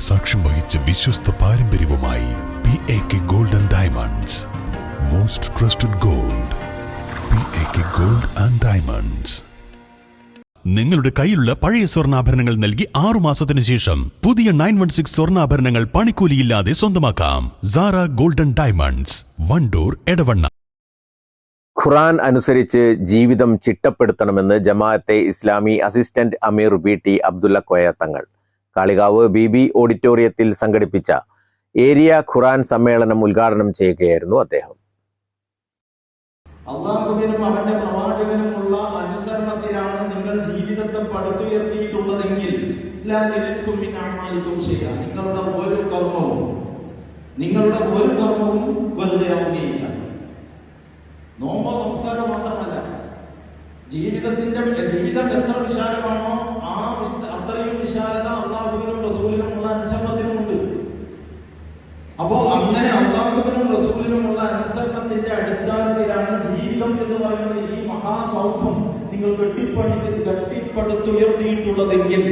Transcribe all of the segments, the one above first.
സാക്ഷ്യം വഹിച്ച വിശ്വസ്ത പാരമ്പര്യവുമായി PAK Gold and Diamonds. Most trusted gold. PAK Gold and Diamonds. നിങ്ങളുടെ കയ്യിലുള്ള പഴയ സ്വർണ്ണാഭരണങ്ങൾ നൽകി 6 മാസത്തിന് ശേഷം പുതിയ 916 സ്വർണ്ണാഭരണങ്ങൾ പണിക്കൂലിയില്ലാതെ സ്വന്തമാക്കാം. Sara golden diamonds, Wandoor, Edavanna. ഖുർആൻ അനുസരിച്ച് ജീവിതം ചിട്ടപ്പെടുത്തണമെന്ന് Jamaate Islami assistant Ameer VT Abdulla Koya Thangal Kalikavu BB ഓഡിറ്റോറിയത്തിൽ സംഘടിപ്പിച്ച ഏരിയ ഖുർആൻ സമ്മേളനം ഉദ്ഘാടനം ചെയ്യുകയായിരുന്നു അദ്ദേഹം. അല്ലാഹുവിനും അവന്റെ പ്രവാചകനുമുള്ള അനുസരണത്തിലാണ് നിങ്ങൾ ജീവിതത്തെ പടുത്തുയർത്തിയിട്ടുള്ളതെങ്കിൽ നിങ്ങളുടെ ഒരു കർമ്മവും വെറുതെ ആവുകയില്ല. നോമ്പോ നമസ്കാരം മാത്രമല്ല, ജീവിതം എത്ര വിശാലമാണോ അത്രയും വിശാലത അല്ലാഹുവിനും റസൂലിനുമുള്ള അനുസരണത്തിനുമുണ്ട്. അപ്പോ അങ്ങനെ അല്ലാഹുവിനും റസൂലിനുമുള്ള അനുസരണത്തിന്റെ അടിസ്ഥാനത്തിലാണ് ജീവിതം എന്ന് പറയുന്ന ഈ മഹാസൗഖ്യം നിങ്ങൾ കെട്ടിപ്പടുത്തുയർത്തിയിട്ടുള്ളതെങ്കിൽ.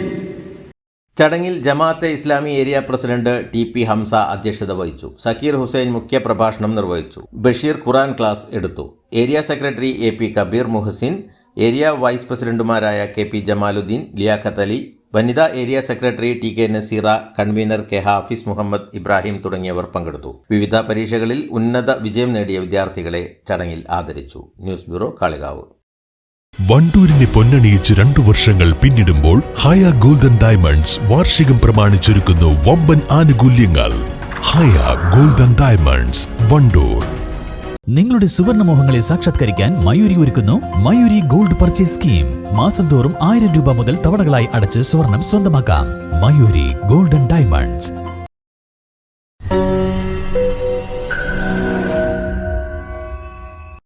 ചടങ്ങിൽ Jamaate Islami area president TP Hamza അധ്യക്ഷത വഹിച്ചു. സക്കീർ ഹുസൈൻ മുഖ്യ പ്രഭാഷണം നിർവഹിച്ചു. ബഷീർ ഖുർആൻ ക്ലാസ് എടുത്തു. Area secretary AP Kabeer Muhsin, area vice പ്രസിഡന്റുമാരായ KP ജമാലുദ്ദീൻ, ലിയാഖത്ത് അലി, വനിതാ area secretary TK Naseera, convener K Hafiz Muhammad Ibrahim തുടങ്ങിയവർ പങ്കെടുത്തു. വിവിധ പരീക്ഷകളിൽ ഉന്നത വിജയം നേടിയ വിദ്യാർത്ഥികളെ ചടങ്ങിൽ ആദരിച്ചു. News bureau, Kalikavu. വണ്ടൂരിനെ പൊന്നണിയിച്ച് 2 വർഷങ്ങൾ പിന്നിടുമ്പോൾ ഹയ ഗോൾഡൻ ഡയമണ്ട്സ് വാർഷികം പ്രമാണിച്ചൊരുക്കുന്നു വമ്പൻ ആനുകൂല്യങ്ങൾ. ഹയ ഗോൾഡൻ ഡയമണ്ട്സ്, വണ്ടൂർ. നിങ്ങളുടെ സുവർണമോഹങ്ങളെ സാക്ഷാത്കരിക്കാൻ മയൂരി ഒരുക്കുന്നു മയൂരി ഗോൾഡ് പർച്ചേസ് സ്കീം. മാസം തോറും 1000 രൂപ മുതൽ തവണകളായി അടച്ച് സ്വർണം സ്വന്തമാക്കാം. Mayuri golden diamonds,